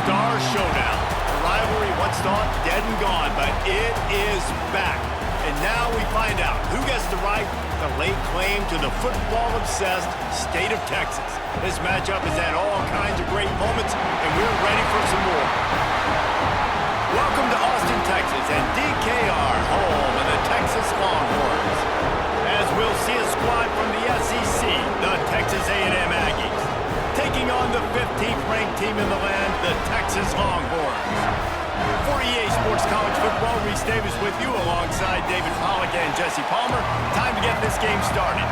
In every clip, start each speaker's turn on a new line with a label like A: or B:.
A: Star Showdown. A rivalry once thought dead and gone, but it is back. And now we find out who gets the right to lay claim to the football-obsessed state of Texas. This matchup has had all kinds of great moments, and we're ready for some more. Welcome to Austin, Texas, and DKR, home of the Texas Longhorns. As we'll see a squad from the SEC, the Texas A&M Aggies, taking on the 15th ranked team in the land, the Texas Longhorns. For EA Sports College Football, Reese Davis with you alongside David Pollack and Jesse Palmer. Time to get this game started.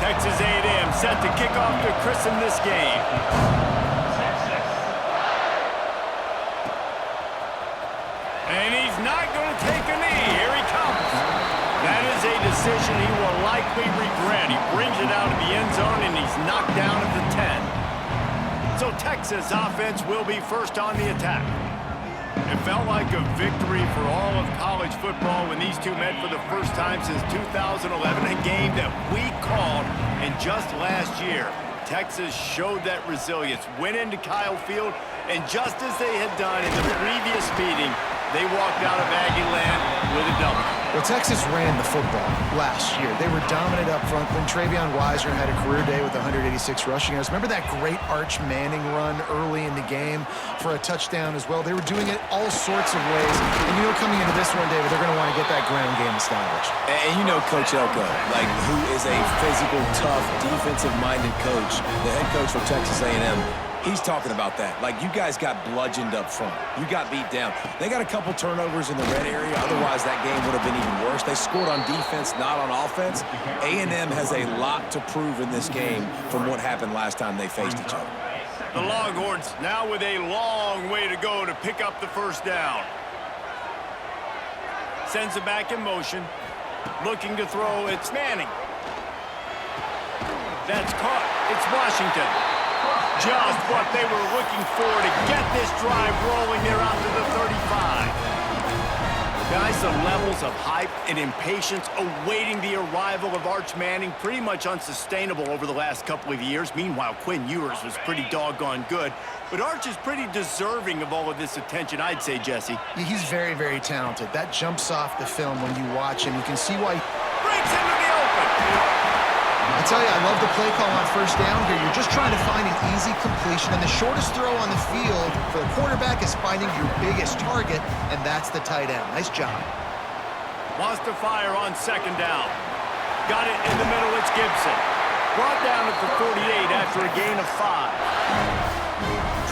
A: Texas A&M set to kick off to christen this game. And he's not going to take a knee. Here he comes. That is a decision he will likely regret. He brings it out of the end zone, and he's knocked down at the 10. So Texas offense will be first on the attack. It felt like a victory for all of college football when these two met for the first time since 2011, a game that we called, and just last year, Texas showed that resilience, went into Kyle Field, and just as they had done in the previous meeting, they walked out of Aggie land with a double.
B: Well, Texas ran the football last year. They were dominant up front when Travion Weiser had a career day with 186 rushing yards. Remember that great Arch Manning run early in the game for a touchdown as well? They were doing it all sorts of ways. And you know, coming into this one, David, they're going to want to get that ground game established.
C: And you know Coach Elko, who is a physical, tough, defensive-minded coach, the head coach for Texas A&M. He's talking about that. You guys got bludgeoned up front. You got beat down. They got a couple turnovers in the red area. Otherwise, that game would have been even worse. They scored on defense, not on offense. A&M has a lot to prove in this game from what happened last time they faced each other.
A: The Longhorns now with a long way to go to pick up the first down. Sends it back in motion. Looking to throw. It's Manning. That's caught. It's Washington. Just what they were looking for to get this drive rolling. They're out to the 35. Guys, the levels of hype and impatience awaiting the arrival of Arch Manning pretty much unsustainable over the last couple of years. Meanwhile, Quinn Ewers was pretty doggone good. But Arch is pretty deserving of all of this attention, I'd say, Jesse.
B: He's very, very talented. That jumps off the film when you watch him. You can see why.
A: Breaks into the open.
B: I tell you, I love the play call on first down here. You're just trying to find an easy completion, and the shortest throw on the field for the quarterback is finding your biggest target, and that's the tight end. Nice job.
A: Wants to fire on second down. Got it in the middle. It's Gibson. Brought down at the 48 after a gain of 5.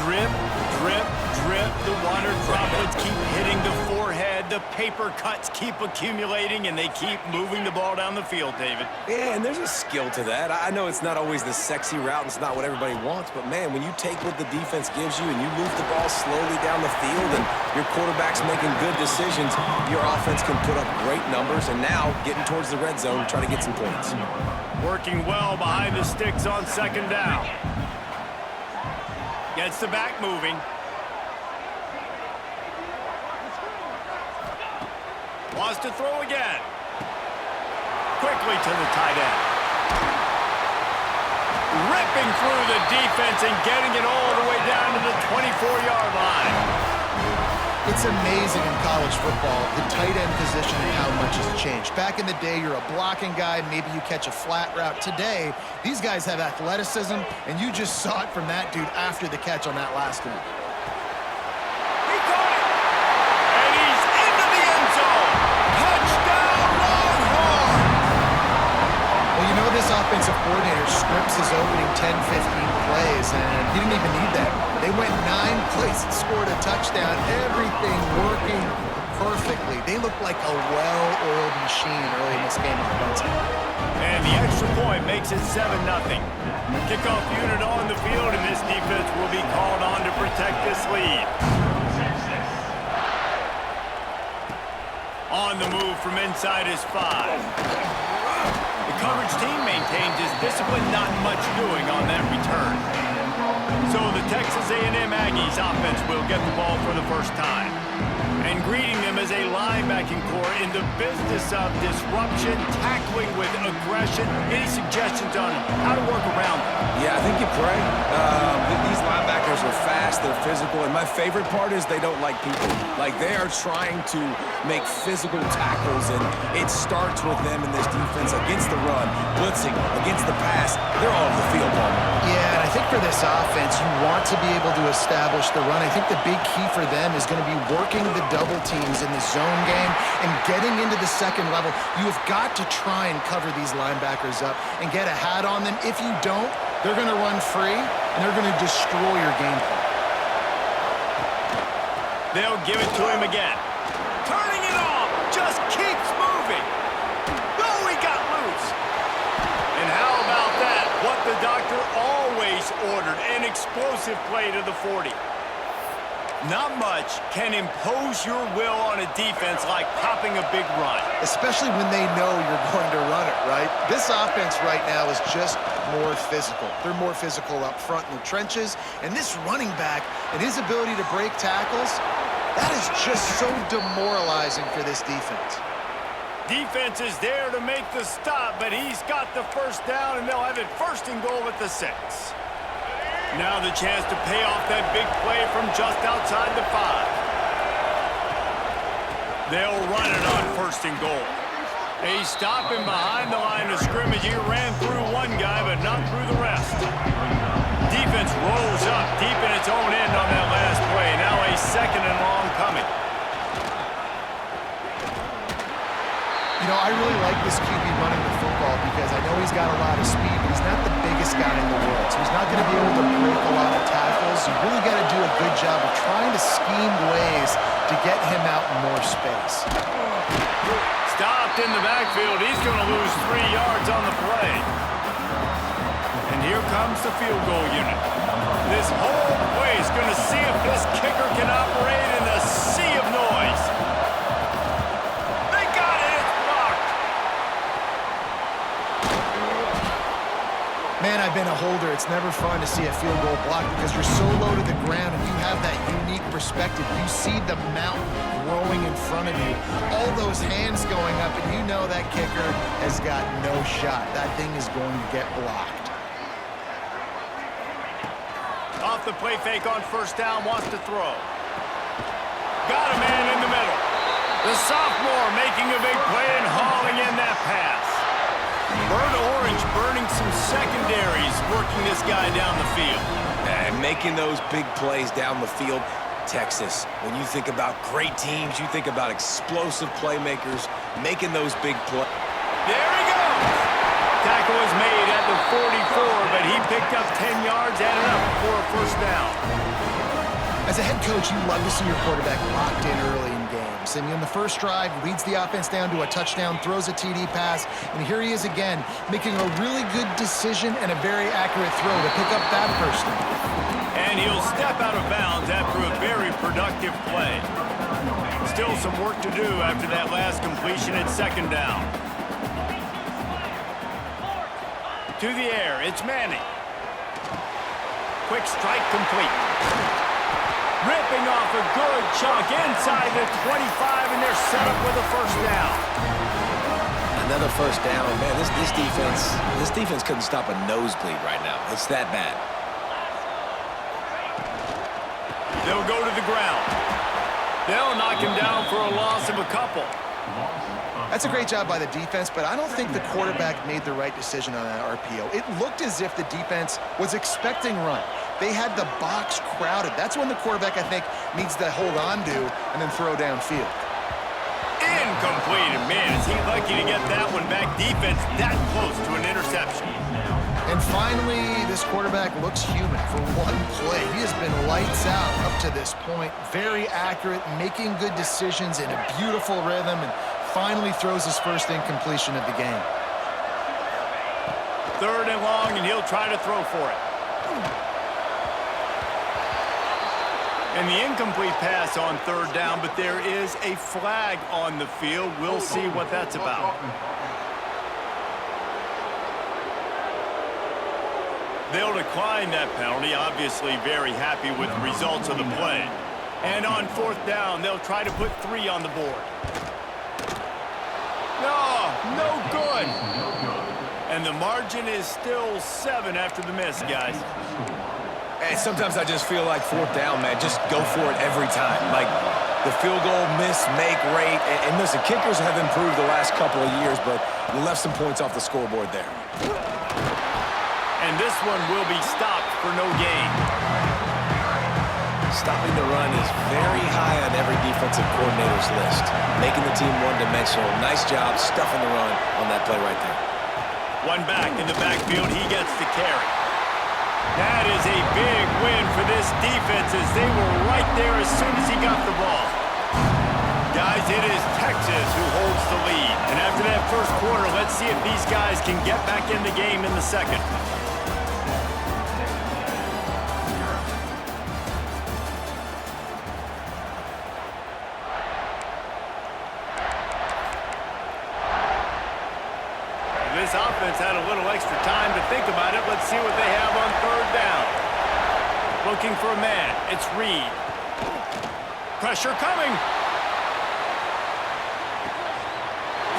A: Drip, drip, drip. The water droplets keep hitting the forehead. The paper cuts keep accumulating, and they keep moving the ball down the field, David.
C: Yeah, and there's a skill to that. I know it's not always the sexy route. It's not what everybody wants. But, man, when you take what the defense gives you and you move the ball slowly down the field and your quarterback's making good decisions, your offense can put up great numbers. And now getting towards the red zone, trying to get some points.
A: Working well behind the sticks on second down. Gets the back moving. Wants to throw again. Quickly to the tight end. Ripping through the defense and getting it all the way down to the 24-yard line.
B: It's amazing in college football, the tight end position and how much has changed. Back in the day, you're a blocking guy, maybe you catch a flat route. Today, these guys have athleticism, and you just saw it from that dude after the catch on that last one.
A: He caught it! And he's into the end zone! Touchdown, Longhorns!
B: Well, you know this offensive coordinator scripts his opening 10, 15 plays, and he didn't even need that. They went 9 plays and scored a touchdown. Everything working perfectly. They look like a well-oiled machine early in this game offensively.
A: And the extra point makes it 7-0. Kickoff unit on the field, and this defense will be called on to protect this lead. On the move from inside his 5. The coverage team maintains his discipline, not much doing on that return. So the Texas A&M Aggies offense will get the ball for the first time. And greeting them as a linebacking core in the business of disruption, tackling with aggression. Any suggestions on how to work around them?
C: Yeah, I think you pray. These linebackers are fast, they're physical, and my favorite part is they don't like people. Like, they are trying to make physical tackles, and it starts with them in this defense against the run, blitzing, against the pass. They're all over the field, Paul.
B: Yeah, and I think for this offense, you want to be able to establish the run. I think the big key for them is going to be working the double teams in the zone game and getting into the second level. You have got to try and cover ththese linebackers up and get a hat on them. If you don't, they're going to run free, and they're going to destroy your game plan.
A: They'll give it to him again. Turning it off. Just keeps moving. Oh, he got loose. And how about that? What the doctor always ordered. An explosive play to the 40. Not much can impose your will on a defense like popping a big run.
B: Especially when they know you're going to run it, right? This offense right now is just more physical. They're more physical up front in the trenches. And this running back and his ability to break tackles, that is just so demoralizing for this defense.
A: Defense is there to make the stop, but he's got the first down, and they'll have it first and goal at the 6. Now the chance to pay off that big play from just outside the 5. They'll run it on first and goal. They stop him behind the line of scrimmage. He ran through one guy, but not through the rest. Defense rolls up deep in its own end on that last play. Now a second and long coming.
B: You know, I really like this QB running the football because I know he's got a lot of speed, but he's not the biggest guy in the world. So he's not going to be able to break a lot of tackles. You really got to do a good job of trying to scheme ways to get him out in more space.
A: Stopped in the backfield. He's going to lose 3 yards on the play. And here comes the field goal unit. This whole play is going to see if this kicker can operate in the sea of noise. They got it. It's blocked.
B: Man, I've been a holder. It's never fun to see a field goal blocked because you're so low to the ground and you have that unique perspective. You see the mountain growing in front of you. All those hands going up, and you know that kicker has got no shot. That thing is going to get blocked.
A: Off the play fake on first down, wants to throw. Got a man in the middle. The sophomore making a big play and hauling in that pass. Burnt orange burning some secondaries, working this guy down the field.
C: And making those big plays down the field. Texas, when you think about great teams, you think about explosive playmakers making those big plays.
A: There he goes. Tackle was made at the 44, but he picked up 10 yards, added up for a first down.
B: As a head coach, you love to see your quarterback locked in early in games. And in the first drive, leads the offense down to a touchdown, throws a TD pass, and here he is again, making a really good decision and a very accurate throw to pick up that first down.
A: And he'll step out of bounds after a very productive play. Still some work to do after that last completion at second down. To the air, it's Manning. Quick strike complete. Ripping off a good chunk inside the 25, and they're set up with a first down.
C: Another first down. Man, this defense couldn't stop a nosebleed right now. It's that bad.
A: They'll go to the ground. They'll knock him down for a loss of a couple.
B: That's a great job by the defense, but I don't think the quarterback made the right decision on that RPO. It looked as if the defense was expecting run. They had the box crowded. That's when the quarterback, I think, needs to hold on to and then throw downfield.
A: Incomplete. And man, is he lucky to get that one back. Defense that close to an interception.
B: And finally, this quarterback looks human for one play. He has been lights out up to this point. Very accurate, making good decisions in a beautiful rhythm, and finally throws his first incompletion of the game.
A: Third and long, and he'll try to throw for it. And the incomplete pass on third down, but there is a flag on the field. We'll see what that's about. They'll decline that penalty, obviously very happy with the results of the play. And on fourth down, they'll try to put 3 on the board. No good. And the margin is still 7 after the miss, guys.
C: And sometimes I just feel like fourth down, man, just go for it every time. Like the field goal miss, make rate. And listen, kickers have improved the last couple of years, but you left some points off the scoreboard there.
A: And this one will be stopped for no gain.
C: Stopping the run is very high on every defensive coordinator's list. Making the team one-dimensional. Nice job stuffing the run on that play right there.
A: One back in the backfield. He gets the carry. That is a big win for this defense as they were right there as soon as he got the ball. Guys, it is Texas who holds the lead. And after that first quarter, let's see if these guys can get back in the game in the second. This offense had a little extra time to think about it. Let's see what they have on third down. Looking for a man. It's Reed. Pressure coming.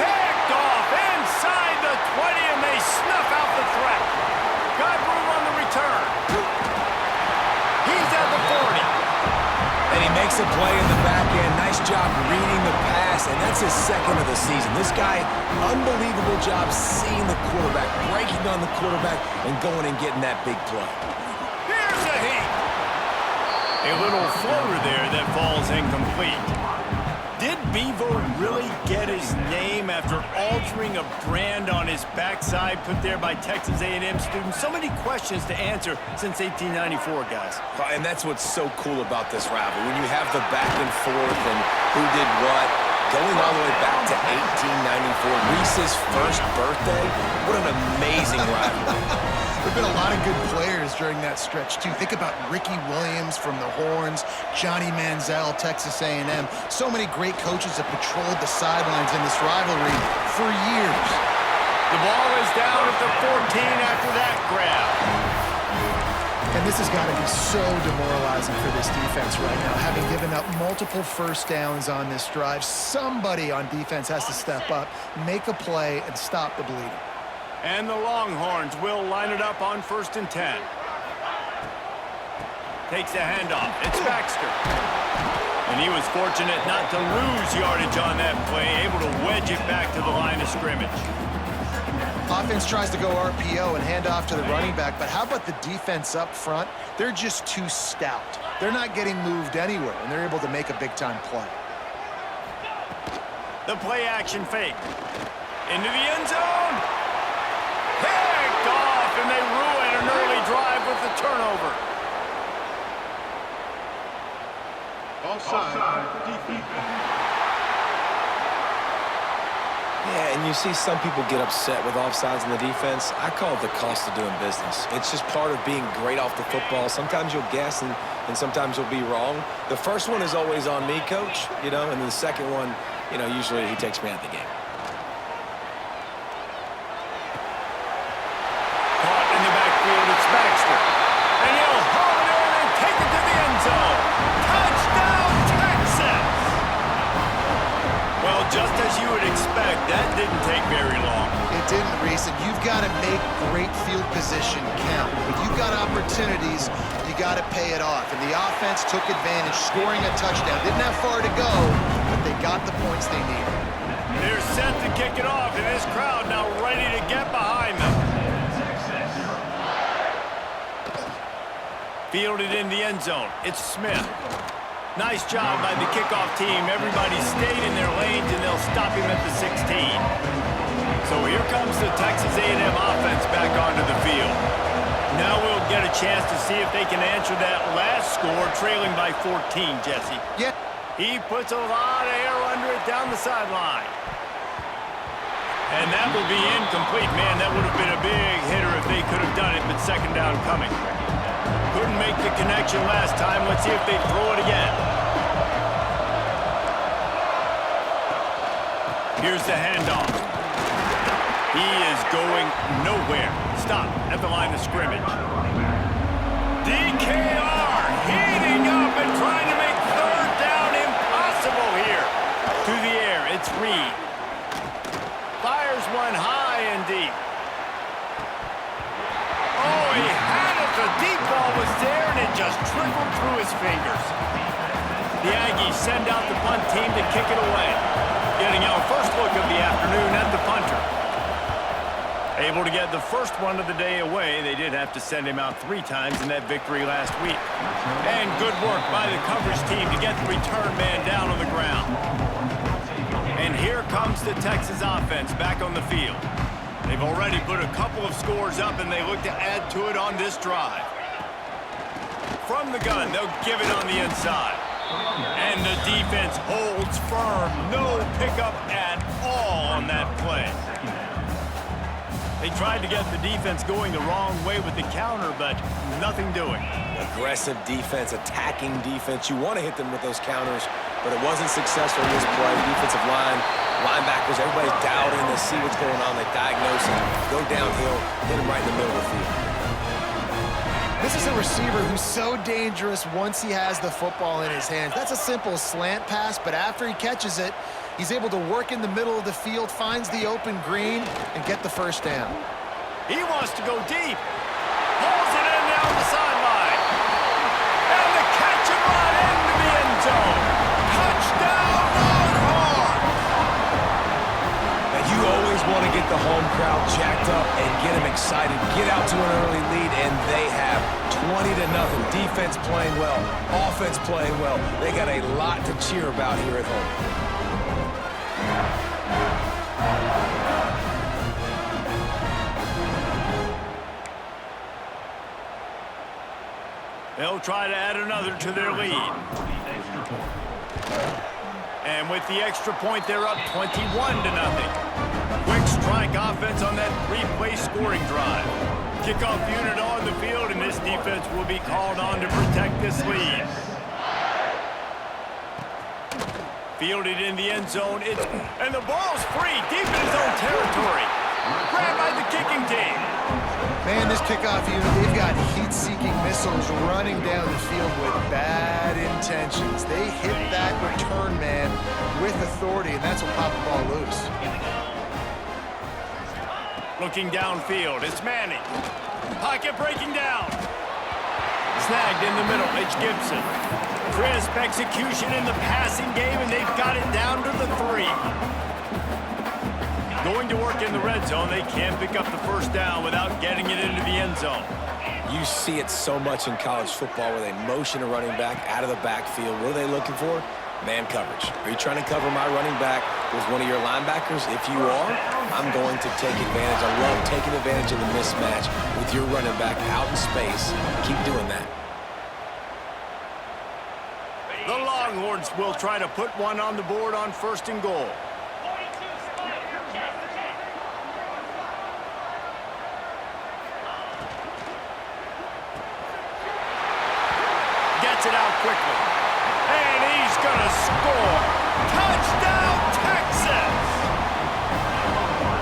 A: Picked off inside the 20, and they snuff out the threat. Got room on the return. He's at the 40.
C: And he makes a play in the back end. Nice job reading the pass, and that's his second of the season. This guy, unbelievable job seeing the quarterback, breaking on the quarterback, and going and getting that big play.
A: Here's a heat. A little floater there that falls incomplete. Did Bevo really get his name after altering a brand on his backside put there by Texas A&M students? So many questions to answer since 1894, guys.
C: And that's what's so cool about this rivalry. When you have the back and forth and who did what, going all the way back to 1894, Reese's first birthday, what an amazing rivalry.
B: There have been a lot of good players during that stretch, too. Think about Ricky Williams from the Horns, Johnny Manziel, Texas A&M. So many great coaches have patrolled the sidelines in this rivalry for years.
A: The ball is down at the 14 after that grab.
B: And this has got to be so demoralizing for this defense right now. Having given up multiple first downs on this drive, somebody on defense has to step up, make a play, and stop the bleeding.
A: And the Longhorns will line it up on 1st and 10. Takes the handoff. It's Baxter. And he was fortunate not to lose yardage on that play, able to wedge it back to the line of scrimmage.
B: Offense tries to go RPO and hand off to the running back, but how about the defense up front? They're just too stout. They're not getting moved anywhere, and they're able to make a big-time play.
A: The play action fake. Into the end zone. Picked off, and they ruin an early drive with the turnover.
C: Yeah, and you see some people get upset with offsides in the defense. I call it the cost of doing business. It's just part of being great off the football. Sometimes you'll guess, and sometimes you'll be wrong. The first one is always on me, Coach, and then the second one, usually he takes me out of the game.
A: Caught in the backfield, it's Baxter. And he'll haul it in and take it to the end zone. Touchdown, Texas! Well, just as you would expect, that didn't take very long.
B: It didn't, Reese, and you've got to make great field position count. When you've got opportunities, you got to pay it off. And the offense took advantage, scoring a touchdown. Didn't have far to go, but they got the points they needed.
A: They're set to kick it off, and this crowd now ready to get behind them. Fielded in the end zone. It's Smith. Nice job by the kickoff team. Everybody stayed in their lanes, and they'll stop him at the 16. So here comes the Texas A&M offense back onto the field. Now we'll get a chance to see if they can answer that last score, trailing by 14, Jesse.
B: Yeah.
A: He puts a lot of air under it down the sideline. And that will be incomplete. Man, that would have been a big hitter if they could have done it, but second down coming. Couldn't make the connection last time. Let's see if they throw it again. Here's the handoff. He is going nowhere. Stop at the line of scrimmage. DKR heating up and trying to make third just trickled through his fingers. The Aggies send out the punt team to kick it away. Getting our first look of the afternoon at the punter. Able to get the first one of the day away. They did have to send him out 3 times in that victory last week. And good work by the coverage team to get the return man down on the ground. And here comes the Texas offense back on the field. They've already put a couple of scores up, and they look to add to it on this drive. From the gun, they'll give it on the inside. And the defense holds firm. No pickup at all on that play. They tried to get the defense going the wrong way with the counter, but nothing doing.
C: Aggressive defense, attacking defense. You want to hit them with those counters, but it wasn't successful in this play. Defensive line, linebackers, everybody's dialed in. They see what's going on. They diagnose it, go downhill, hit them right in the middle of the field.
B: This is a receiver who's so dangerous once he has the football in his hands. That's a simple slant pass, but after he catches it, he's able to work in the middle of the field, finds the open green, and get the first down.
A: He wants to go deep. Pulls it in down the sideline. And the catch and run into the end zone. Touchdown, Longhorn!
C: And you always want to get the home crowd jacked up and get them excited. Get out to an early lead, and they have 20-0. Defense playing well, offense playing well. They got a lot to cheer about here at home.
A: They'll try to add another to their lead. And with the extra point, they're up 21-0. Quick strike offense on that 3-play scoring drive. Kickoff unit on the field, and this defense will be called on to protect this lead. Fielded in the end zone, and the ball's free, deep in his own territory. Grabbed by the kicking team.
B: Man, this kickoff unit, they've got heat-seeking missiles running down the field with bad intentions. They hit that return man with authority, and that's what popped the ball loose.
A: Looking downfield, it's Manning. Pocket breaking down. Snagged in the middle, it's Gibson. Crisp execution in the passing game, and they've got it down to the 3. Going to work in the red zone, they can't pick up the first down without getting it into the end zone.
C: You see it so much in college football where they motion a running back out of the backfield. What are they looking for? Man coverage. Are you trying to cover my running back with one of your linebackers? If you are, I'm going to take advantage. I love taking advantage of the mismatch with your running back out in space. Keep doing that.
A: The Longhorns will try to put one on the board on 1st and goal. Gets it out quickly. And he's going to score. Touchdown, Texas!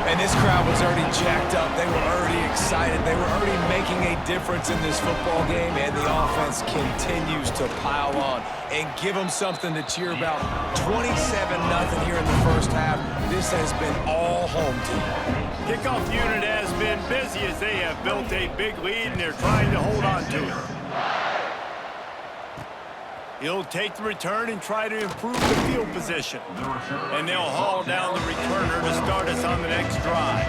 C: And this crowd was already jacked up. They were already excited. They were already making a difference in this football game, and the offense continues to pile on and give them something to cheer about. 27-0 here in the first half. This has been all home team.
A: Kickoff unit has been busy as they have built a big lead, and they're trying to hold on to it. He'll take the return and try to improve the field position. And they'll haul down the returner to start us on the next drive.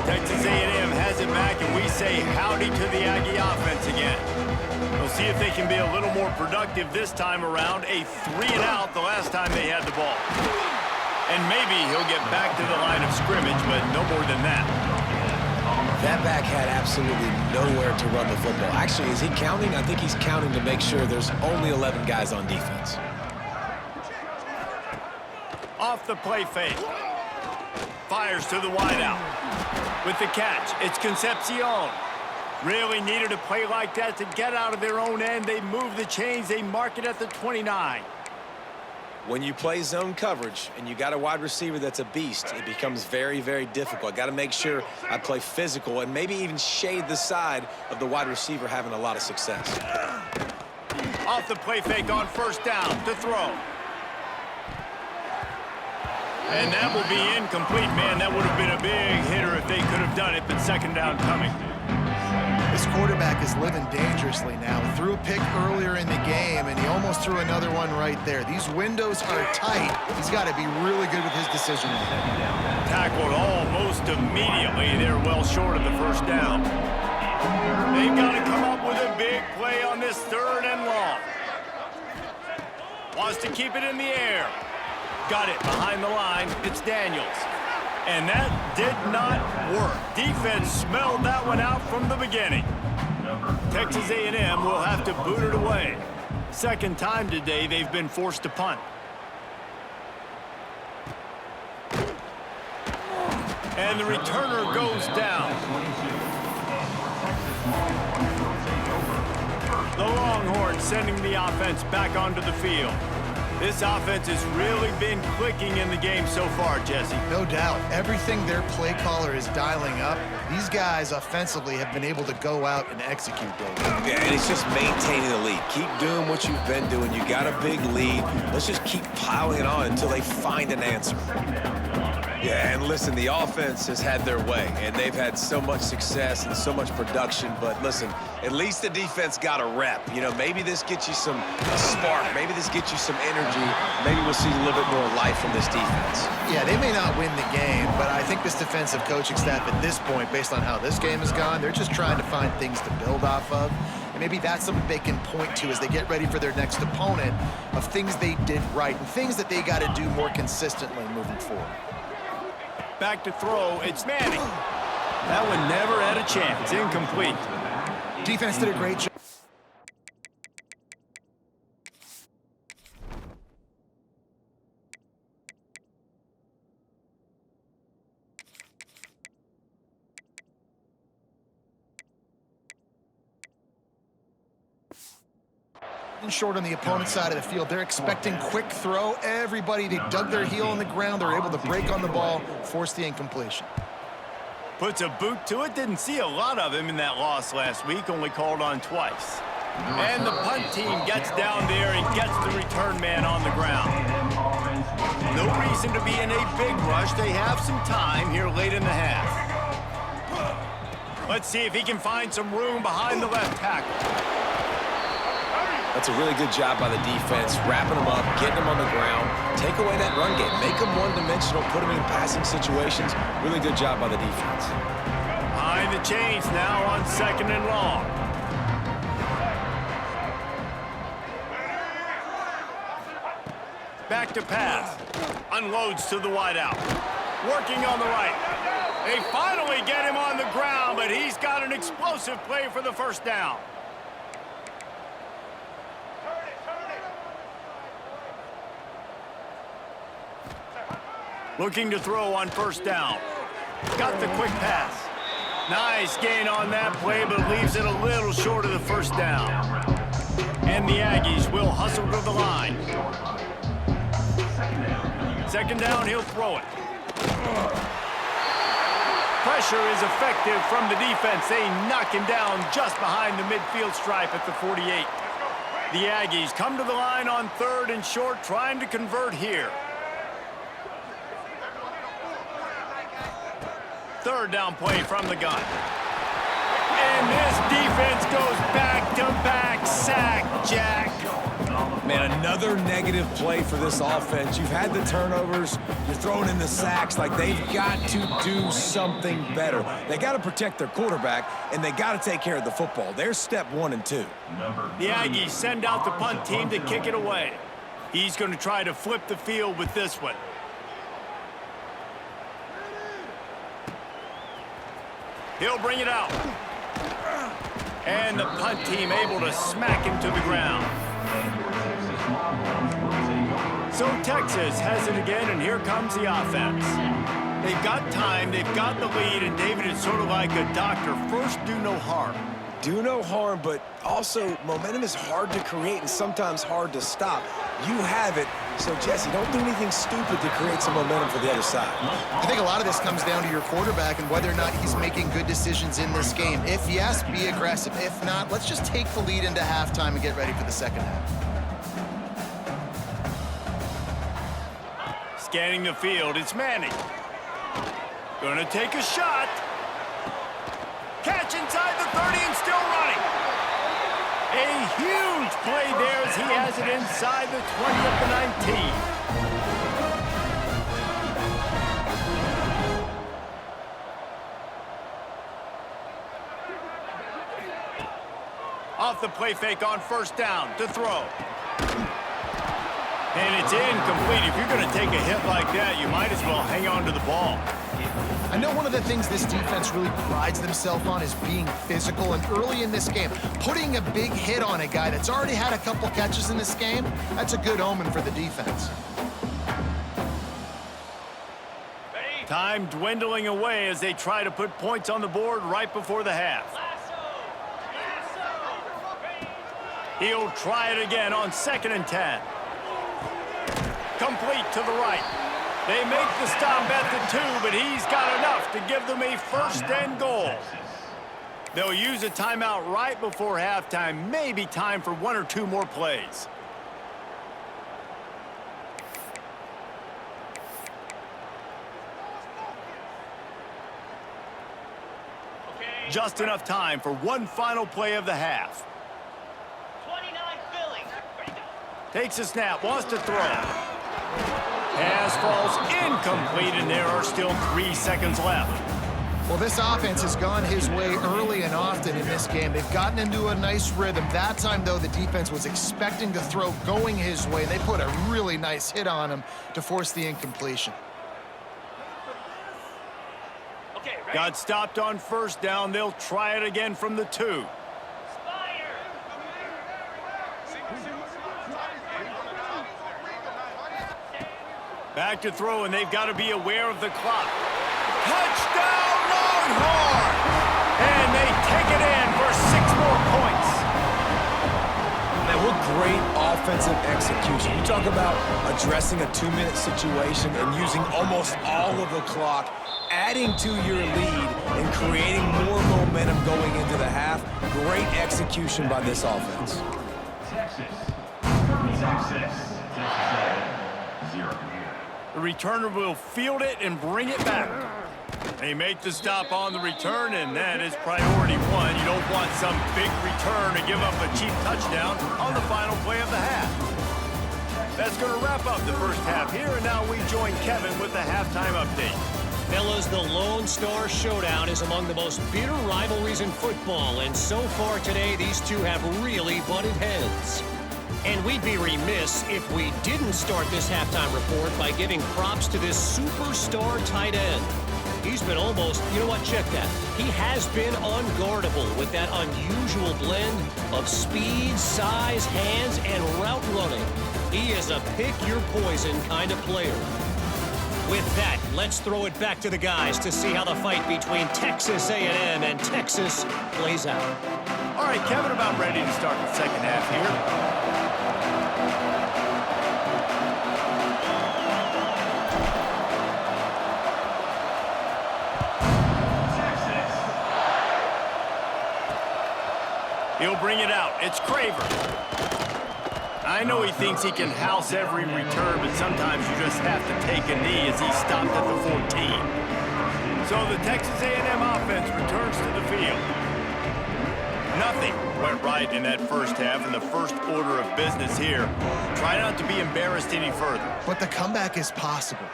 A: Texas A&M has it back, and we say howdy to the Aggie offense again. We'll see if they can be a little more productive this time around. A 3-and-out the last time they had the ball. And maybe he'll get back to the line of scrimmage, but no more than that.
C: That back had absolutely nowhere to run the football. Actually, is he counting? I think he's counting to make sure there's only 11 guys on defense.
A: Off the play fake. Fires to the wideout. With the catch, it's Concepcion. Really needed a play like that to get out of their own end. They move the chains. They mark it at the 29.
C: When you play zone coverage and you got a wide receiver that's a beast, it becomes very, very difficult. I got to make sure I play physical and maybe even shade the side of the wide receiver having a lot of success.
A: Off the play fake on 1st down to throw. And that will be incomplete. Man, that would have been a big hitter if they could have done it, but 2nd down coming.
B: This quarterback is living dangerously now. He threw a pick earlier in the game, and he almost threw another one right there. These windows are tight. He's got to be really good with his decision-making.
A: Tackled almost immediately. They're well short of the first down. They've got to come up with a big play on this 3rd and long. Wants to keep it in the air. Got it behind the line. It's Daniels. And that did not work. Defense smelled that one out from the beginning. Texas A&M will have to boot it away. Second time today they've been forced to punt. And the returner goes down. The Longhorns sending the offense back onto the field. This offense has really been clicking in the game so far, Jesse.
B: No doubt. Everything their play caller is dialing up, these guys offensively have been able to go out and execute, David.
C: Yeah, and it's just maintaining the lead. Keep doing what you've been doing. You got a big lead. Let's just keep piling it on until they find an answer. Yeah, and listen, the offense has had their way, and they've had so much success and so much production. But listen, at least the defense got a rep. You know, maybe this gets you some spark. Maybe this gets you some energy. Maybe we'll see a little bit more life from this defense.
B: Yeah, they may not win the game, but I think this defensive coaching staff at this point, based on how this game has gone, they're just trying to find things to build off of. And maybe that's something they can point to as they get ready for their next opponent of things they did right and things that they got to do more consistently moving forward.
A: Back to throw, it's Manning. That one never had a chance, incomplete.
B: Defense did a great job. Short on the opponent's side of the field. They're expecting quick throw. Everybody, they dug their heel in the ground. They're able to break on the ball, force the incompletion.
A: Puts a boot to it. Didn't see a lot of him in that loss last week. Only called on twice. And the punt team gets down there and gets the return man on the ground. No reason to be in a big rush. They have some time here late in the half. Let's see if he can find some room behind the left tackle.
C: That's a really good job by the defense, wrapping them up, getting them on the ground, take away that run game, make them one-dimensional, put them in passing situations. Really good job by the defense.
A: Behind the chains now on 2nd and long. Back to pass. Unloads to the wideout. Working on the right. They finally get him on the ground, but he's got an explosive play for the first down. Looking to throw on first down. Got the quick pass. Nice gain on that play, but leaves it a little short of the first down. And the Aggies will hustle to the line. 2nd down, he'll throw it. Pressure is effective from the defense. They knock him down just behind the midfield stripe at the 48. The Aggies come to the line on 3rd and short, trying to convert here. 3rd down play from the gun. And this defense goes back-to-back sack, Jack.
C: Man, another negative play for this offense. You've had the turnovers. You're throwing in the sacks. Like, they've got to do something better. They got to protect their quarterback, and they got to take care of the football. There's step 1 and 2.
A: The Aggies send out the punt team to kick it away. He's going to try to flip the field with this one. He'll bring it out. And the punt team able to smack him to the ground. So Texas has it again, and here comes the offense. They've got time, they've got the lead, and David, it's sort of like a doctor. First, do no harm.
C: Do no harm, but also momentum is hard to create and sometimes hard to stop. You have it, so Jesse, don't do anything stupid to create some momentum for the other side.
B: I think a lot of this comes down to your quarterback and whether or not he's making good decisions in this game. If yes, be aggressive. If not, let's just take the lead into halftime and get ready for the second half.
A: Scanning the field, it's Manning. Gonna take a shot. Catch inside the 30 and still running. A huge play there as he has it inside the 20 of the 19. Off the play fake on first down to throw. And it's incomplete. If you're going to take a hit like that, you might as well hang on to the ball.
B: I know one of the things this defense really prides themselves on is being physical, and early in this game, putting a big hit on a guy that's already had a couple catches in this game, that's a good omen for the defense.
A: Time dwindling away as they try to put points on the board right before the half. He'll try it again on 2nd and 10. Complete to the right. They make the stop at the 2, but he's got enough to give them a 1st and goal. They'll use a timeout right before halftime. Maybe time for 1 or 2 more plays. Just enough time for one final play of the half. Takes a snap, wants to throw. Pass falls incomplete, and there are still 3 seconds left.
B: Well, this offense has gone his way early and often in this game. They've gotten into a nice rhythm. That time, though, the defense was expecting to throw going his way. They put a really nice hit on him to force the incompletion.
A: Got stopped on first down. They'll try it again from the 2. Back to throw, and they've got to be aware of the clock. Touchdown, Longhorn! And they take it in for 6 more points.
C: Man, what great offensive execution. You talk about addressing a 2-minute situation and using almost all of the clock, adding to your lead and creating more momentum going into the half. Great execution by this offense.
D: Texas.
A: The returner will field it and bring it back. They make the stop on the return, and that is priority 1. You don't want some big return to give up a cheap touchdown on the final play of the half. That's going to wrap up the first half here, and now we join Kevin with the halftime update.
E: Fellas, the Lone Star Showdown is among the most bitter rivalries in football, and so far today, these two have really butted heads. And we'd be remiss if we didn't start this halftime report by giving props to this superstar tight end. He's been almost, you know what, check that. He has been unguardable with that unusual blend of speed, size, hands, and route running. He is a pick-your-poison kind of player. With that, let's throw it back to the guys to see how the fight between Texas A&M and Texas plays out.
A: All right, Kevin, about ready to start the second half here. He'll bring it out. It's Craver. I know he thinks he can house every return, but sometimes you just have to take a knee as he stopped at the 14. So the Texas A&M offense returns to the field. Nothing went right in that first half, and the first order of business here. Try not to be embarrassed any further.
B: But the comeback is possible.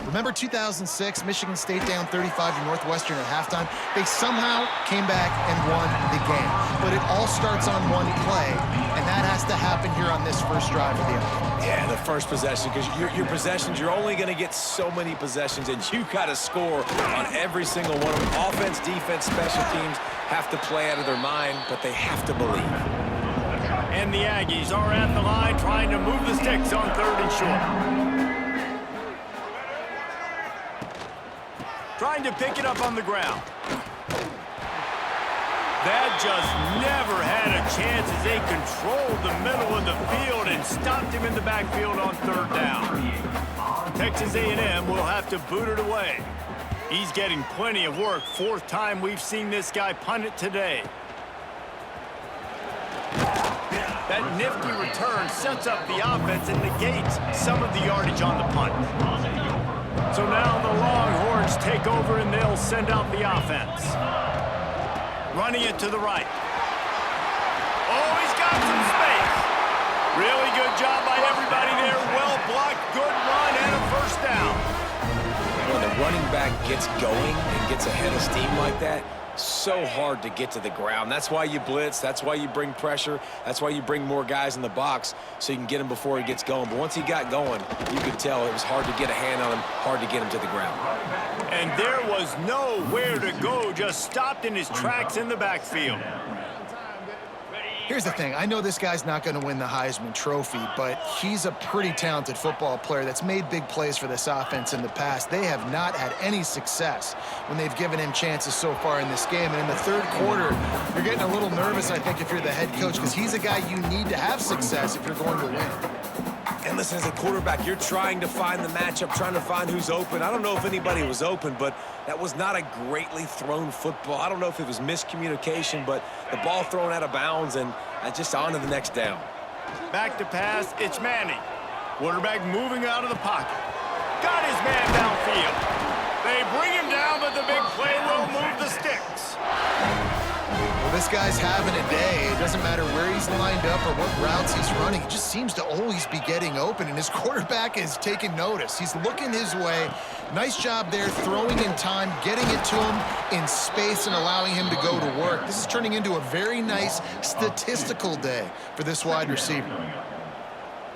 B: Remember 2006, Michigan State down 35 to Northwestern at halftime? They somehow came back and won the game. But it all starts on one play, and that has to happen here on this first drive of the offense.
C: Yeah, the first possession, because your possessions, you're only going to get so many possessions, and you've got to score on every single one of them. Offense, defense, special teams have to play out of their mind, but they have to believe.
A: And the Aggies are at the line trying to move the sticks on 3rd and short. Trying to pick it up on the ground. That just never had a chance as they controlled the middle of the field and stopped him in the backfield on 3rd down. Texas A&M will have to boot it away. He's getting plenty of work. 4th time we've seen this guy punt it today. That nifty return sets up the offense and negates some of the yardage on the punt. So now the Longhorns take over and they'll send out the offense. Running it to the right. Oh, he's got some space. Really good job by everybody there. Well blocked, good run, and a first down.
C: When the running back gets going and gets ahead of steam like that, so hard to get to the ground. That's why you blitz. That's why you bring pressure. That's why you bring more guys in the box so you can get him before he gets going. But once he got going, you could tell it was hard to get a hand on him, hard to get him to the ground.
A: And there was nowhere to go, just stopped in his tracks in the backfield.
B: Here's the thing. I know this guy's not going to win the Heisman Trophy, but he's a pretty talented football player that's made big plays for this offense in the past. They have not had any success when they've given him chances so far in this game. And in the third quarter, you're getting a little nervous, I think, if you're the head coach, because he's a guy you need to have success if you're going to win.
C: And listen, as a quarterback, you're trying to find the matchup, trying to find who's open. I don't know if anybody was open, but that was not a greatly thrown football. I don't know if it was miscommunication, but the ball thrown out of bounds and just on to the next down.
A: Back to pass, it's Manning. Quarterback moving out of the pocket. Got his man downfield. They bring him down, but the big play will move the sticks.
B: Well, this guy's having a day. It doesn't matter where he's lined up or what routes he's running. He just seems to always be getting open, and his quarterback is taking notice. He's looking his way. Nice job there, throwing in time, getting it to him in space and allowing him to go to work. This is turning into a very nice statistical day for this wide receiver.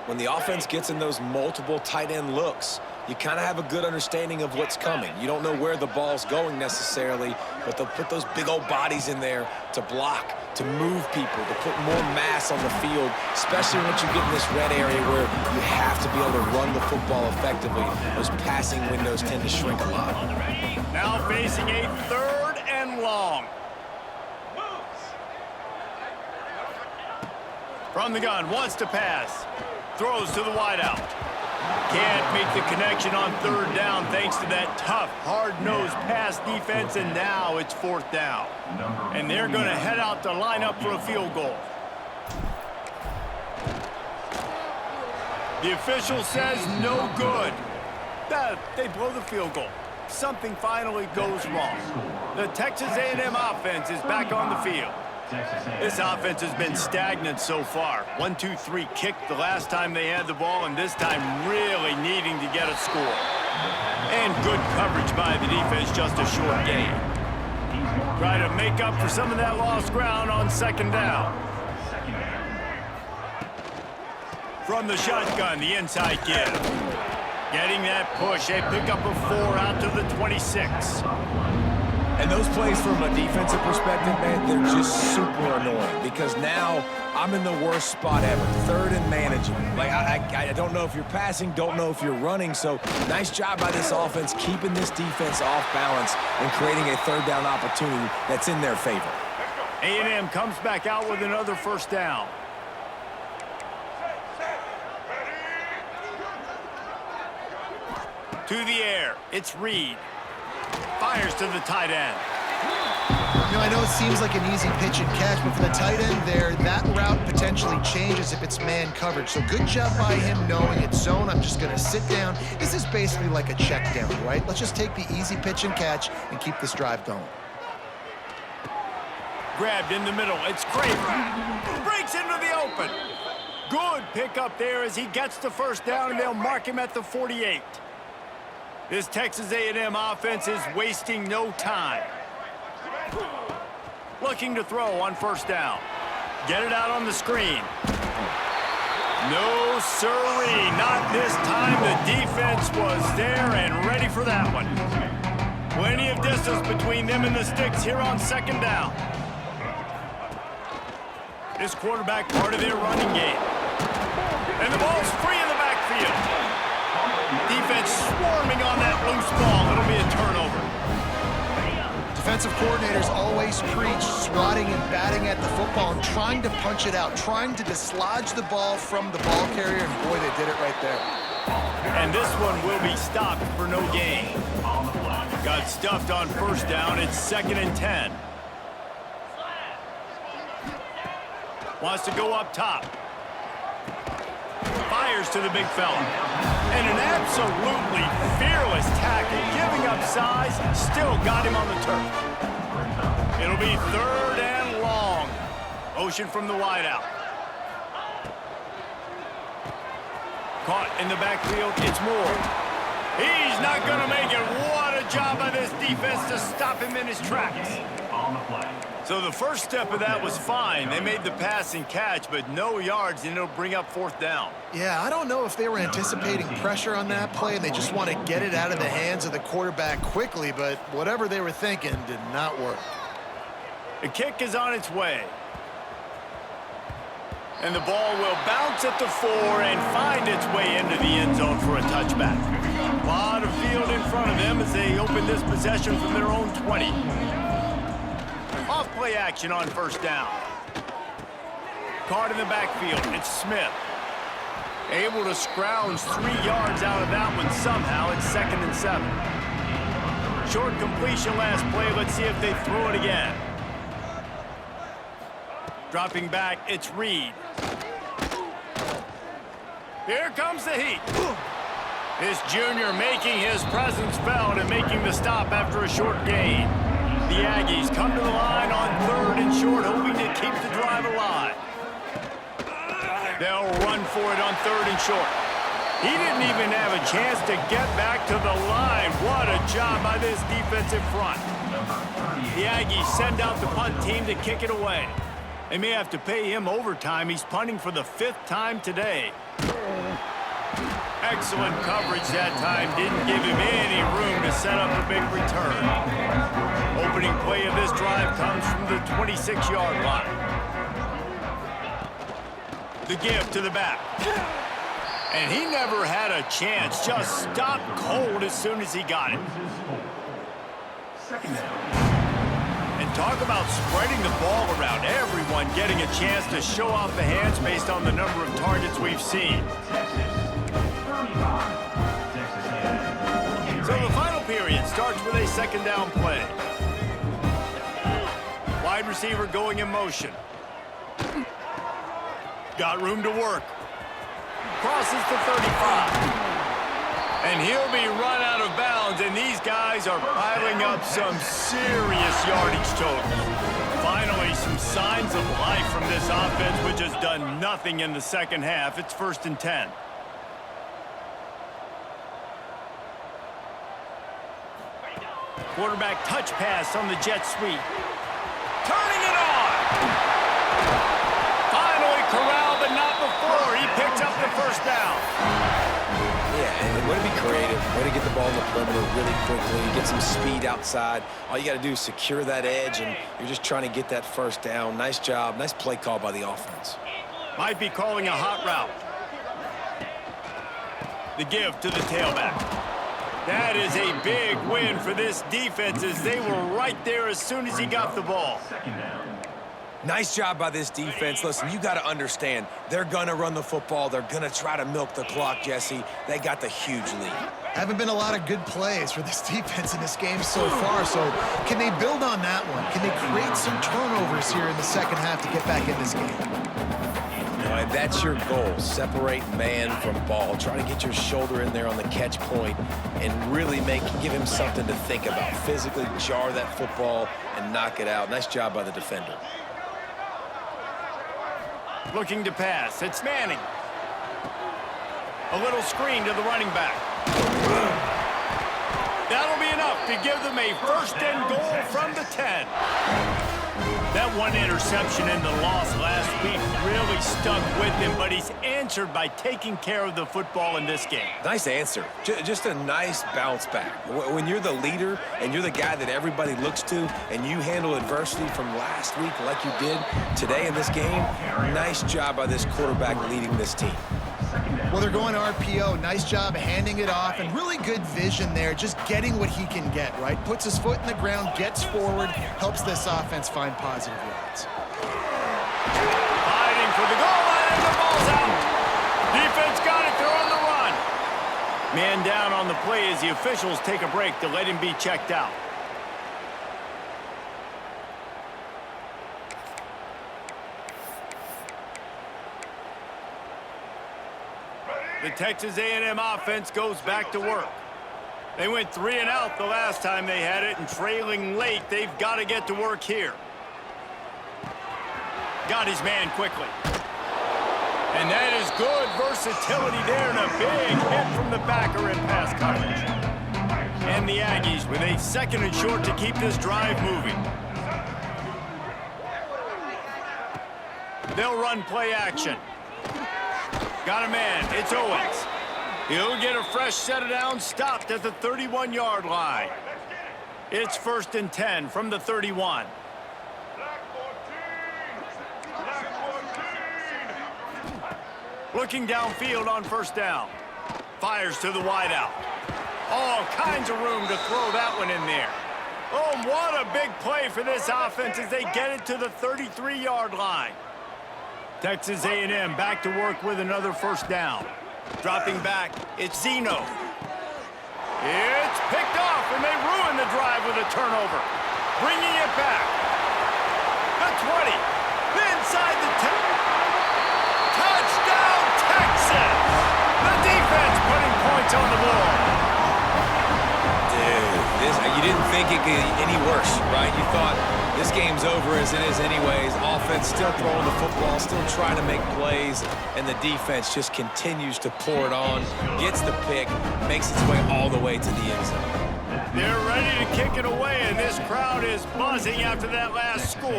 C: When the offense gets in those multiple tight end looks, you kind of have a good understanding of what's coming. You don't know where the ball's going necessarily, but they'll put those big old bodies in there to block, to move people, to put more mass on the field, especially once you get in this red area where you have to be able to run the football effectively. Those passing windows tend to shrink a lot.
A: Now facing a 3rd and long. From the gun, wants to pass. Throws to the wideout. Can't make the connection on 3rd down thanks to that tough, hard-nosed pass defense, and now it's 4th down. And they're going to head out to line up for a field goal. The official says no good. They blow the field goal. Something finally goes wrong. The Texas A&M offense is back on the field. This offense has been stagnant so far. 1-2-3 kick the last time they had the ball, and this time really needing to get a score. And good coverage by the defense, just a short gain. Try to make up for some of that lost ground on 2nd down. From the shotgun, the inside give. Getting that push, they pick up a 4 out to the 26.
C: And those plays from a defensive perspective, man, they're just super annoying because now I'm in the worst spot ever, 3rd and managing. Like, I don't know if you're passing, don't know if you're running, so nice job by this offense keeping this defense off balance and creating a 3rd down opportunity that's in their favor.
A: A&M comes back out with another 1st down. To the air, it's Reed. Fires to the tight end.
B: I know it seems like an easy pitch and catch, but for the tight end there, that route potentially changes if it's man coverage. So good job by him knowing it's zone. I'm just going to sit down. This is basically like a check down, right? Let's just take the easy pitch and catch and keep this drive going.
A: Grabbed in the middle. It's Craven. Breaks into the open. Good pickup there as he gets the 1st down, and they'll mark him at the 48. This Texas A&M offense is wasting no time. Looking to throw on 1st down. Get it out on the screen. No sirree, not this time. The defense was there and ready for that one. Plenty of distance between them and the sticks here on 2nd down. This quarterback part of their running game. And the ball's free in the backfield. Defense swarming on that loose ball. It'll be a turnover.
B: Defensive coordinators always preach swatting and batting at the football and trying to punch it out, trying to dislodge the ball from the ball carrier, and boy, they did it right there.
A: And this one will be stopped for no gain. Got stuffed on 1st down. It's 2nd and 10. Wants to go up top. Fires to the big fella. And an absolutely fearless tackle, giving up size, still got him on the turf. It'll be 3rd and long. Motion from the wideout. Caught in the backfield. It's Moore. He's not going to make it. What a job by this defense to stop him in his tracks. So the first step of that was fine. They made the pass and catch, but no yards, and it'll bring up 4th down.
B: Yeah, I don't know if they were anticipating pressure on that play and they just want to get it out of the hands of the quarterback quickly, but whatever they were thinking did not work.
A: The kick is on its way. And the ball will bounce at the 4 and find its way into the end zone for a touchback. A lot of field in front of them as they open this possession from their own 20. Off-play action on 1st down. Caught in the backfield. It's Smith. Able to scrounge 3 yards out of that one somehow. It's 2nd and 7. Short completion last play. Let's see if they throw it again. Dropping back, it's Reed. Here comes the heat. This junior making his presence felt and making the stop after a short gain. The Aggies come to the line on 3rd and short, hoping to keep the drive alive. They'll run for it on 3rd and short. He didn't even have a chance to get back to the line. What a job by this defensive front. The Aggies send out the punt team to kick it away. They may have to pay him overtime. He's punting for the 5th time today. Excellent coverage that time. Didn't give him any room to set up a big return. Opening play of this drive comes from the 26-yard line. The give to the back. And he never had a chance. Just stopped cold as soon as he got it. And talk about spreading the ball around. Everyone getting a chance to show off the hands based on the number of targets we've seen. So the final period starts with a 2nd down play. Wide receiver going in motion. Got room to work. Crosses the 35. And he'll be run out of bounds, and these guys are piling up some serious yardage totals. Finally, some signs of life from this offense, which has done nothing in the 2nd half. It's 1st and 10. Quarterback touch pass on the jet sweep. Turning it on! Finally corralled, but not before. He picks up the 1st down.
C: Yeah, and way to be creative, way to get the ball in the perimeter really quickly, get some speed outside. All you got to do is secure that edge, and you're just trying to get that 1st down. Nice job, nice play call by the offense.
A: Might be calling a hot route. The give to the tailback. That is a big win for this defense as they were right there as soon as he got the ball.
C: Nice job by this defense. Listen, you got to understand, they're going to run the football. They're going to try to milk the clock, Jesse. They got the huge lead.
B: Haven't been a lot of good plays for this defense in this game so far, so can they build on that one? Can they create some turnovers here in the 2nd half to get back in this game?
C: You know, and that's your goal. Separate man from ball. Try to get your shoulder in there on the catch point and really give him something to think about. Physically jar that football and knock it out. Nice job by the defender.
A: Looking to pass. It's Manning. A little screen to the running back. That'll be enough to give them a 1st and goal from the 10. That one interception in the loss last week really stuck with him, but he's answered by taking care of the football in this game.
C: Nice answer. Just a nice bounce back. When you're the leader and you're the guy that everybody looks to and you handle adversity from last week like you did today in this game, nice job by this quarterback leading this team.
B: Well, they're going to RPO. Nice job handing it off, and really good vision there, just getting what he can get, right? Puts his foot in the ground, gets forward, helps this offense find positive yards.
A: Fighting for the goal line, and the ball's out. Defense got it. They're on the run. Man down on the play as the officials take a break to let him be checked out. The Texas A&M offense goes back to work. They went 3 and out the last time they had it, and trailing late, they've got to get to work here. Got his man quickly. And that is good versatility there, and a big hit from the backer in pass coverage. And the Aggies with a 2nd and short to keep this drive moving. They'll run play action. Got a man. It's Owens. He'll get a fresh set of downs stopped at the 31-yard line. It's 1st and 10 from the 31. Looking downfield on 1st down. Fires to the wideout. All kinds of room to throw that one in there. Oh, what a big play for this offense as they get it to the 33-yard line. Texas A&M back to work with another 1st down. Dropping back, it's Zeno. It's picked off, and they ruin the drive with a turnover. Bringing it back. The 20. Inside the 10. Touchdown, Texas! The defense putting points on the board.
C: Dude, you didn't think it could get any worse, right? You thought this game's over as it is anyways. Offense still throwing the football, still trying to make plays, and the defense just continues to pour it on, gets the pick, makes its way all the way to the end zone.
A: They're ready to kick it away, and this crowd is buzzing after that last score.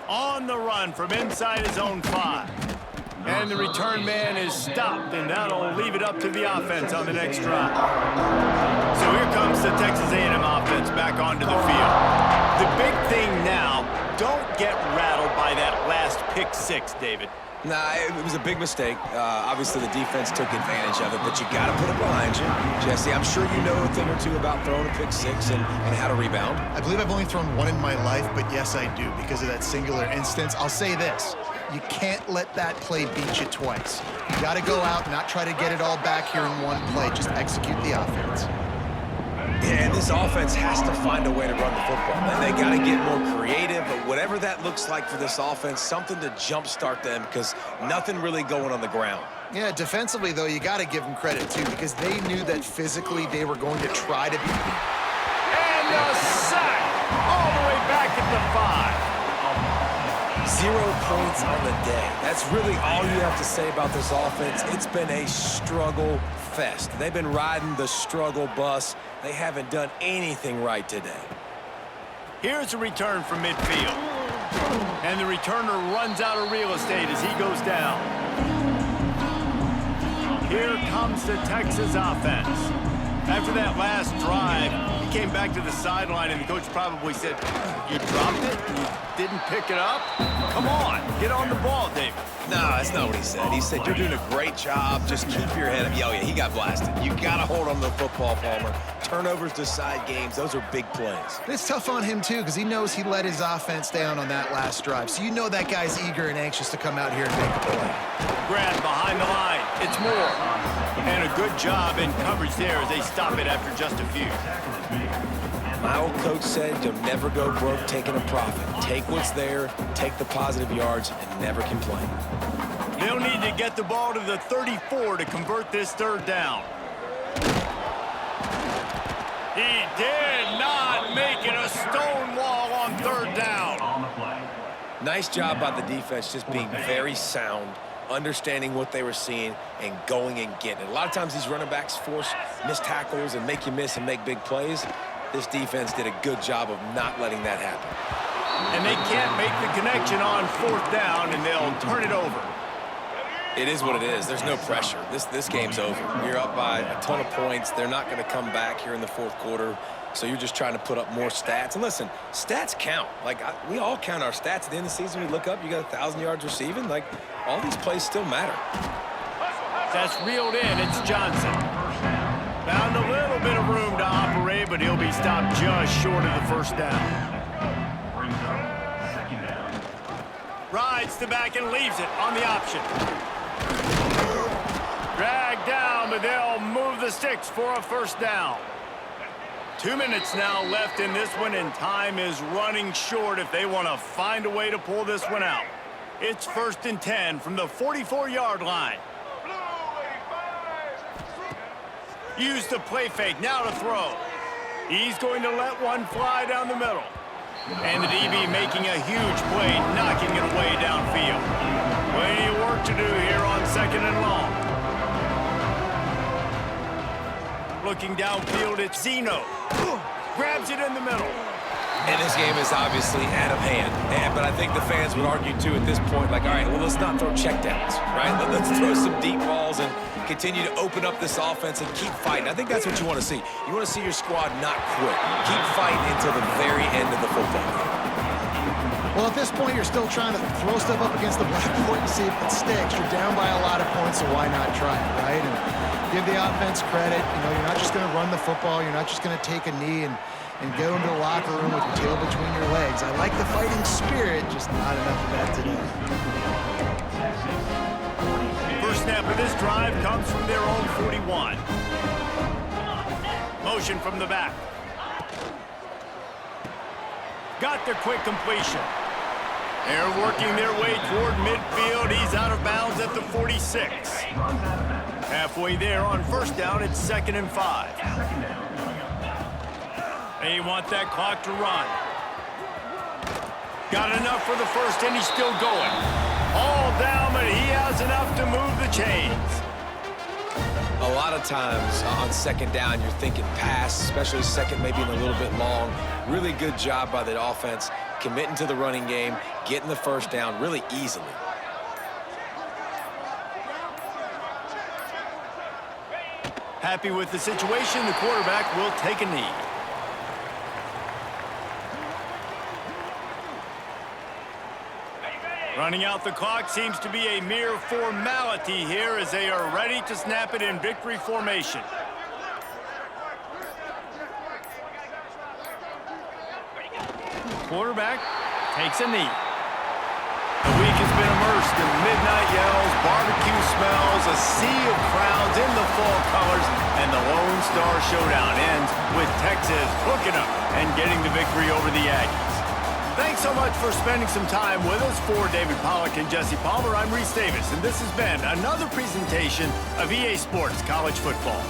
A: On the run from inside his own 5. And the return man is stopped, and that'll leave it up to the offense on the next drive. So here comes the Texas A&M offense back onto the field. The big thing now, don't get rattled by that last pick 6, David.
C: Nah, it was a big mistake. Obviously, the defense took advantage of it, but you got to put it behind you. Jesse, I'm sure you know a thing or two about throwing a pick 6 and how to rebound.
B: I believe I've only thrown 1 in my life, but yes, I do because of that singular instance. I'll say this. You can't let that play beat you twice. You got to go out and not try to get it all back here in one play. Just execute the offense.
C: And this offense has to find a way to run the football. And they got to get more creative, but whatever that looks like for this offense, something to jumpstart them because nothing really going on the ground.
B: Yeah, defensively, though, you got to give them credit, too, because they knew that physically they were going to try to be.
A: And a sack all the way back at the 5.
C: 0 points on the day. That's really all you have to say about this offense. It's been a struggle fest. They've been riding the struggle bus. They haven't done anything right today.
A: Here's a return from midfield. And the returner runs out of real estate as he goes down. Here comes the Texas offense. After that last drive, he came back to the sideline, and the coach probably said, "You dropped it? You didn't pick it up? Come on, get on the ball, David."
C: No, that's not what he said. He said, "You're doing a great job. Just keep your head up." Oh, yeah, he got blasted. You got to hold on to the football, Palmer. Turnovers decide games. Those are big plays.
B: It's tough on him, too, because he knows he let his offense down on that last drive. So you know that guy's eager and anxious to come out here and make a play.
A: Grab behind the line. It's Moore. And a good job in coverage there as they stop it after just a few.
C: My old coach said you'll never go broke taking a profit. Take what's there, take the positive yards, and never complain.
A: They'll need to get the ball to the 34 to convert this 3rd down. He did not make it a stone wall on 3rd down.
C: Nice job by the defense just being very sound, understanding what they were seeing, and going and getting it. A lot of times these running backs force missed tackles and make you miss and make big plays. This defense did a good job of not letting that happen.
A: And they can't make the connection on 4th down, and they'll turn it over.
C: It is what it is. There's no pressure. This game's over. You're up by a ton of points. They're not going to come back here in the 4th quarter. So you're just trying to put up more stats. And listen, stats count. Like, we all count our stats. At the end of the season, we look up, you got 1,000 yards receiving. Like, all these plays still matter.
A: That's reeled in. It's Johnson. Found a little bit of room to operate, but he'll be stopped just short of the 1st down. Rides the back and leaves it on the option. Dragged down, but they'll move the sticks for a 1st down. 2 minutes now left in this one, and time is running short if they want to find a way to pull this one out. It's 1st and 10 from the 44-yard line. Use the play fake, now to throw. He's going to let one fly down the middle. And the DB making a huge play, knocking it away downfield. Plenty of work to do here on 2nd and long. Looking downfield, it's Zeno. Grabs it in the middle.
C: And this game is obviously out of hand. But I think the fans would argue, too, at this point, like, all right, well, let's not throw checkdowns, right? Let's throw some deep balls and continue to open up this offense and keep fighting. I think that's what you want to see. You want to see your squad not quit. Keep fighting until the very end of the football game.
B: Well, at this point, you're still trying to throw stuff up against the blackboard and see if it sticks. You're down by a lot of points, so why not try it, right? And give the offense credit. You know, you're not just going to run the football. You're not just going to take a knee and go into the locker room with your tail between your legs. I like the fighting spirit, just not enough of that today.
A: First snap of this drive comes from their own 41. Motion from the back. Got the quick completion. They're working their way toward midfield. He's out of bounds at the 46. Halfway there on first down, it's 2nd and 5. They want that clock to run. Got enough for the first, and he's still going. All down, but he has enough to move the chains.
C: A lot of times on 2nd down, you're thinking pass, especially 2nd, maybe in a little bit long. Really good job by the offense, committing to the running game, getting the first down really easily.
A: Happy with the situation, the quarterback will take a knee. Running out the clock seems to be a mere formality here as they are ready to snap it in victory formation. Quarterback takes a knee. The week has been immersed in midnight yells, barbecue smells, a sea of crowds in the fall colors, and the Lone Star Showdown ends with Texas hooking up and getting the victory over the Aggies. Thanks so much for spending some time with us. For David Pollack and Jesse Palmer, I'm Reese Davis, and this has been another presentation of EA Sports College Football.